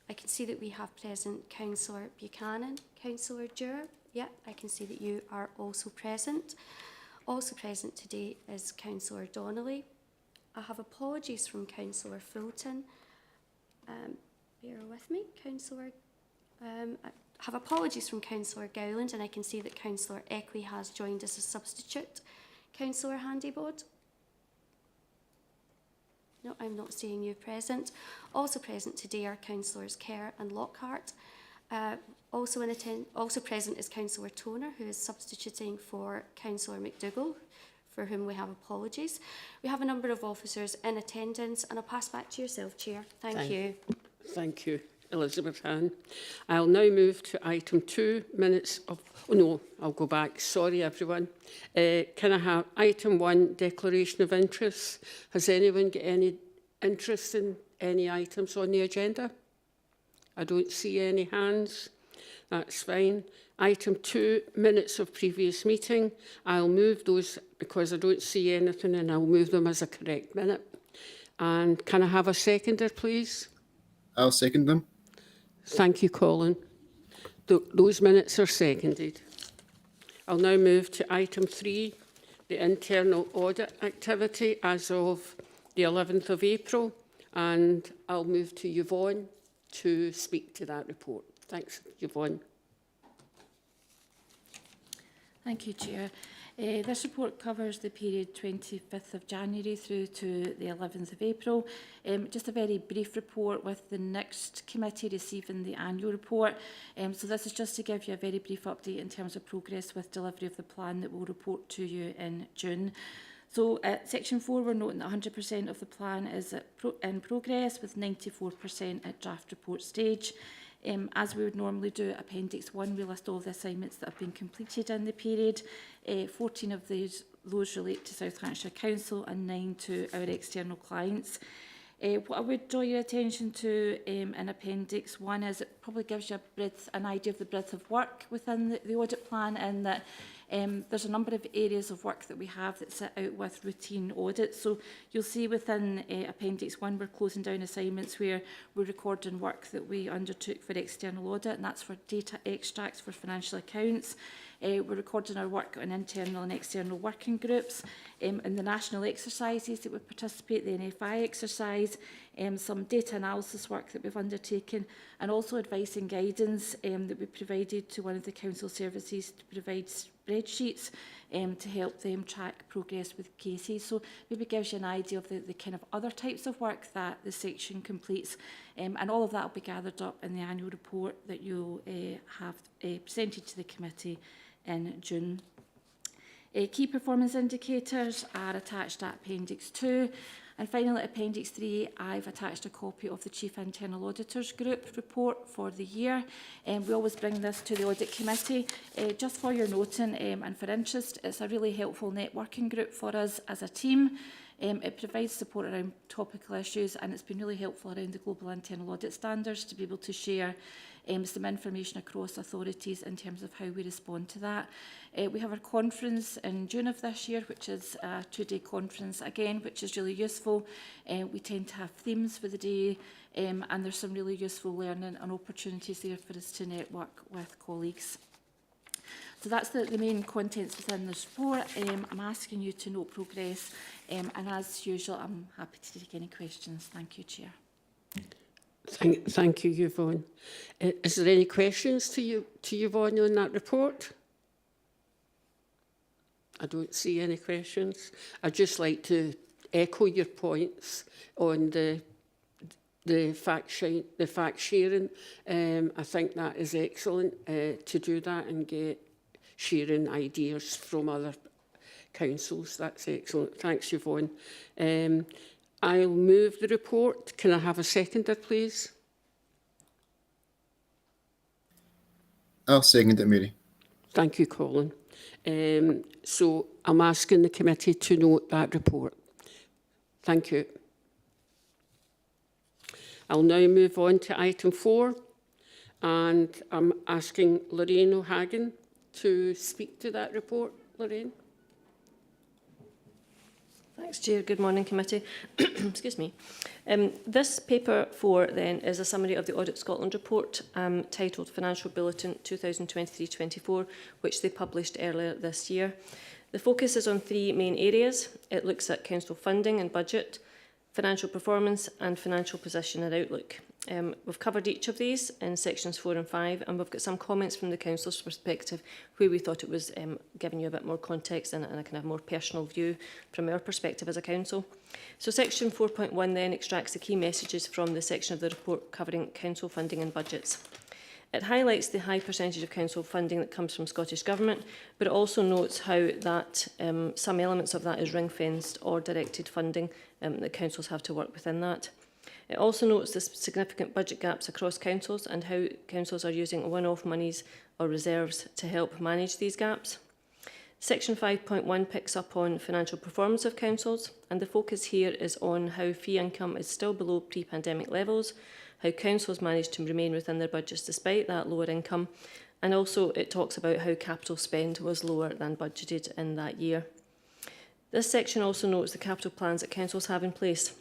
I can see that we have present Councillor Buchanan, Councillor Dewar. Yeah, I can see that you are also present. Also present today is Councillor Donnelly. I have apologies from Councillor Fulton. Bear with me, Councillor. I have apologies from Councillor Gowland, and I can see that Councillor Eckley has joined as a substitute. Councillor Handybod? No, I'm not seeing you present. Also present today are Councillors Kerr and Lockhart. Also present is Councillor Toner, who is substituting for Councillor McDougall, for whom we have apologies. We have a number of officers in attendance, and I'll pass back to yourself, Chair. Thank you. Thank you, Elizabeth Hann. I'll now move to item 2, minutes of... Oh, no, I'll go back. Sorry, everyone. Can I have item 1, declaration of interest? Has anyone got any interest in any items on the agenda? I don't see any hands. That's fine. Item 2, minutes of previous meeting. I'll move those because I don't see anything, and I'll move them as a correct minute. And can I have a seconder, please? I'll second them. Thank you, Colin. Those minutes are seconded. I'll now move to item 3, the internal audit activity as of the 11th of April, and I'll move to Yvonne to speak to that report. Thanks, Yvonne. Thank you, Chair. This report covers the period 25th of January through to the 11th of April. Just a very brief report with the next committee receiving the annual report. So this is just to give you a very brief update in terms of progress with delivery of the plan that we'll report to you in June. So at section 4, we're noting that 100% of the plan is in progress, with 94% at draft report stage. As we would normally do at Appendix 1, we list all the assignments that have been completed in the period. 14 of those relate to South Hampshire Council and 9 to our external clients. What I would draw your attention to in Appendix 1 is it probably gives you an idea of the breadth of work within the audit plan, and that there's a number of areas of work that we have that sit out with routine audits. So you'll see within Appendix 1, we're closing down assignments where we're recording work that we undertook for external audit, and that's for data extracts for financial accounts. We're recording our work on internal and external working groups, in the national exercises that we participate, the NFI exercise, some data analysis work that we've undertaken, and also advice and guidance that we provided to one of the council services to provide spreadsheets to help them track progress with cases. So maybe gives you an idea of the kind of other types of work that the section completes, and all of that will be gathered up in the annual report that you'll have presented to the committee in June. Key performance indicators are attached at Appendix 2. And finally, at Appendix 3, I've attached a copy of the Chief Internal Auditors Group report for the year. We always bring this to the Audit Committee. Just for your noting and for interest, it's a really helpful networking group for us as a team. It provides support around topical issues, and it's been really helpful around the global internal audit standards to be able to share some information across authorities in terms of how we respond to that. We have our conference in June of this year, which is a 2-day conference again, which is really useful. We tend to have themes for the day, and there's some really useful learning and opportunities there for us to network with colleagues. So that's the main contents within this report. I'm asking you to note progress, and as usual, I'm happy to take any questions. Thank you, Chair. Thank you, Yvonne. Is there any questions to Yvonne on that report? I don't see any questions. I'd just like to echo your points on the fact sharing. I think that is excellent to do that and get sharing ideas from other councils. That's excellent. Thanks, Yvonne. I'll move the report. Can I have a seconder, please? I'll second it, Mary. Thank you, Colin. So I'm asking the committee to note that report. Thank you. I'll now move on to item 4, and I'm asking Lorraine O'Hagan to speak to that report. Lorraine. Thanks, Chair. Good morning, committee. Excuse me. This paper 4 then is a summary of the Audit Scotland report titled Financial Bulletin 2023-24, which they published earlier this year. The focus is on 3 main areas. It looks at council funding and budget, financial performance and financial position and outlook. We've covered each of these in sections 4 and 5, and we've got some comments from the council's perspective where we thought it was giving you a bit more context and a kind of more personal view from our perspective as a council. So section 4.1 then extracts the key messages from the section of the report covering council funding and budgets. It highlights the high percentage of council funding that comes from Scottish Government, but it also notes how that some elements of that is ring-fenced or directed funding that councils have to work within that. It also notes the significant budget gaps across councils and how councils are using one-off monies or reserves to help manage these gaps. Section 5.1 picks up on financial performance of councils, and the focus here is on how fee income is still below pre-pandemic levels, how councils managed to remain within their budgets despite that lower income, and also it talks about how capital spend was lower than budgeted in that year. This section also notes the capital plans that councils have in place.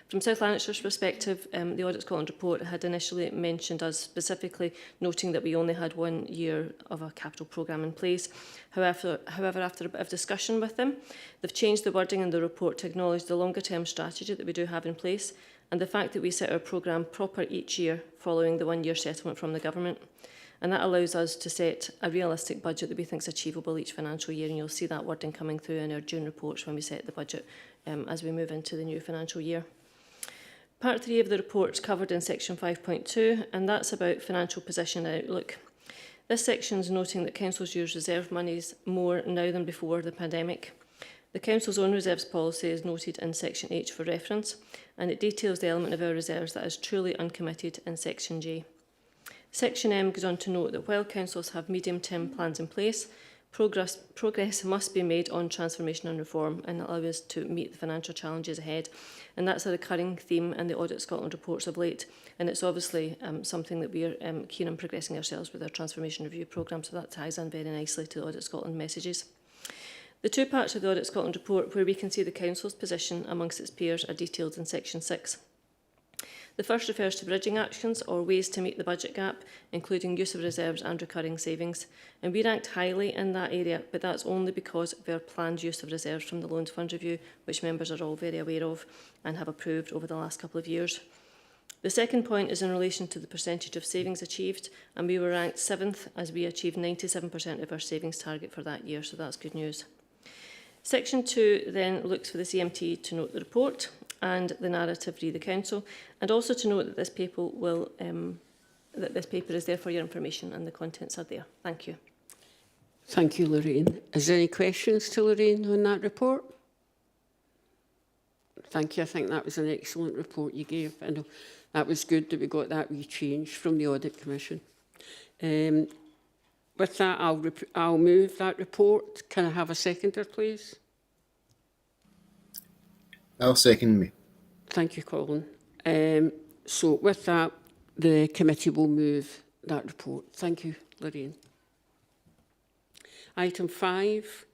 From South Lanarkshire's perspective, the Audit Scotland report had initially mentioned us specifically noting that we only had 1 year of a capital programme in place. However, after a bit of discussion with them, they've changed the wording in the report to acknowledge the longer term strategy that we do have in place and the fact that we set our programme proper each year following the 1 year settlement from the government. And that allows us to set a realistic budget that we think is achievable each financial year, and you'll see that wording coming through in our June reports when we set the budget as we move into the new financial year. Part 3 of the report is covered in section 5.2, and that's about financial position and outlook. This section is noting that councils use reserve monies more now than before the pandemic. The council's own reserves policy is noted in section H for reference, and it details the element of our reserves that is truly uncommitted in section J. Section M goes on to note that while councils have medium-term plans in place, progress must be made on transformation and reform and allow us to meet the financial challenges ahead. And that's a recurring theme in the Audit Scotland reports of late. And it's obviously something that we are keen on progressing ourselves with our transformation review programme. So that ties in very nicely to the Audit Scotland messages. The 2 parts of the Audit Scotland report where we can see the council's position amongst its peers are detailed in section 6. The first refers to bridging actions or ways to meet the budget gap, including use of reserves and recurring savings. And we ranked highly in that area, but that's only because of our planned use of reserves from the Loans Fund Review, which members are all very aware of and have approved over the last couple of years. The second point is in relation to the percentage of savings achieved, and we were ranked 7th as we achieved 97% of our savings target for that year, so that's good news. Section 2 then looks for the CMT to note the report and the narrative re the council, and also to note that this paper is there for your information and the contents are there. Thank you. Thank you, Lorraine. Is there any questions to Lorraine on that report? Thank you. I think that was an excellent report you gave. I know that was good that we got that wee change from the Audit Commission. With that, I'll move that report. Can I have a seconder, please? I'll second me. Thank you, Colin. So with that, the committee will move that report. Thank you, Lorraine. Item 5,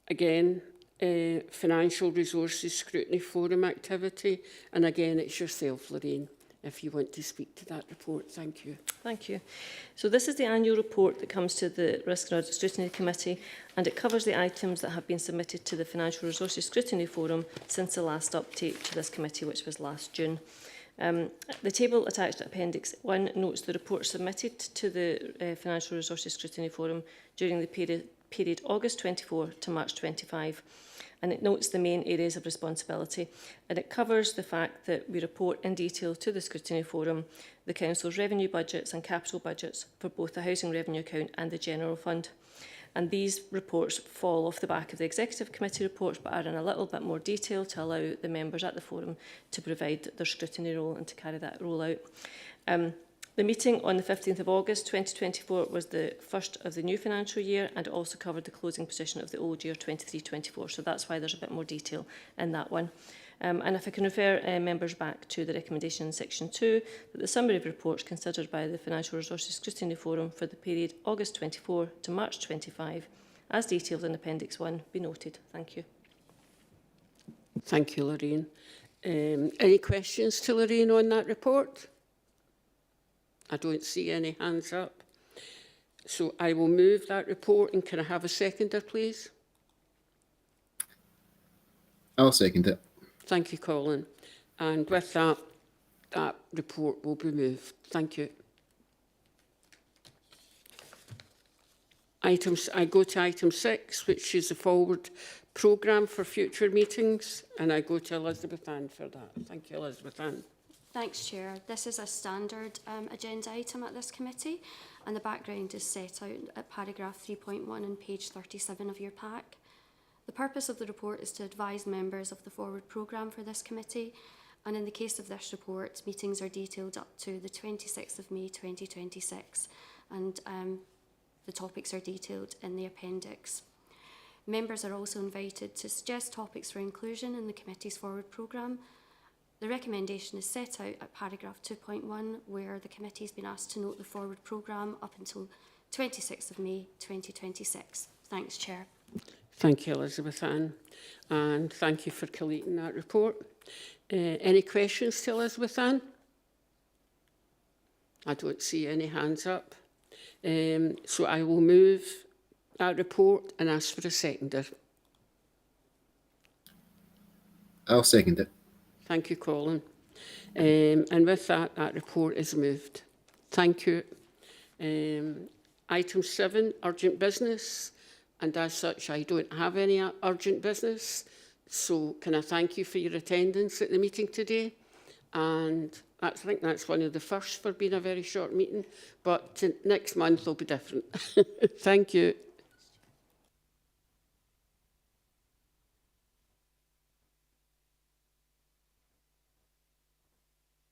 again, Financial Resources Scrutiny Forum activity. And again, it's yourself, Lorraine, if you want to speak to that report. Thank you. Thank you. So this is the annual report that comes to the Risk and Audit Scrutiny Committee, and it covers the items that have been submitted to the Financial Resources Scrutiny Forum since the last update to this committee, which was last June. The table attached to Appendix 1 notes the report submitted to the Financial Resources Scrutiny Forum during the period August 24 to March 25. And it notes the main areas of responsibility, and it covers the fact that we report in detail to the Scrutiny Forum the Council's revenue budgets and capital budgets for both the Housing Revenue Account and the General Fund. And these reports fall off the back of the Executive Committee reports, but are in a little bit more detail to allow the members at the forum to provide their scrutiny role and to carry that role out. The meeting on the 15th of August 2024 was the first of the new financial year, and it also covered the closing position of the old year 23-24, so that's why there's a bit more detail in that one. And if I can refer members back to the recommendation in section 2, that the summary of reports considered by the Financial Resources Scrutiny Forum for the period August 24 to March 25, as detailed in Appendix 1, be noted. Thank you. Thank you, Lorraine. Any questions to Lorraine on that report? I don't see any hands up. So I will move that report, and can I have a seconder, please? I'll second it. Thank you, Colin. And with that, that report will be moved. Thank you. I go to item 6, which is the forward programme for future meetings, and I go to Elizabeth Ann for that. Thank you, Elizabeth Ann. Thanks, Chair. This is a standard agenda item at this committee, and the background is set out at paragraph 3.1 on page 37 of your pack. The purpose of the report is to advise members of the forward programme for this committee, and in the case of this report, meetings are detailed up to the 26th of May 2026, and the topics are detailed in the appendix. Members are also invited to suggest topics for inclusion in the committee's forward programme. The recommendation is set out at paragraph 2.1, where the committee has been asked to note the forward programme up until 26th of May 2026. Thanks, Chair. Thank you, Elizabeth Ann, and thank you for collating that report. Any questions to Elizabeth Ann? I don't see any hands up. So I will move that report and ask for a seconder. I'll second it. Thank you, Colin. And with that, that report is moved. Thank you. Item 7, urgent business. And as such, I don't have any urgent business. So can I thank you for your attendance at the meeting today? And I think that's one of the first for being a very short meeting. But next month will be different. Thank you.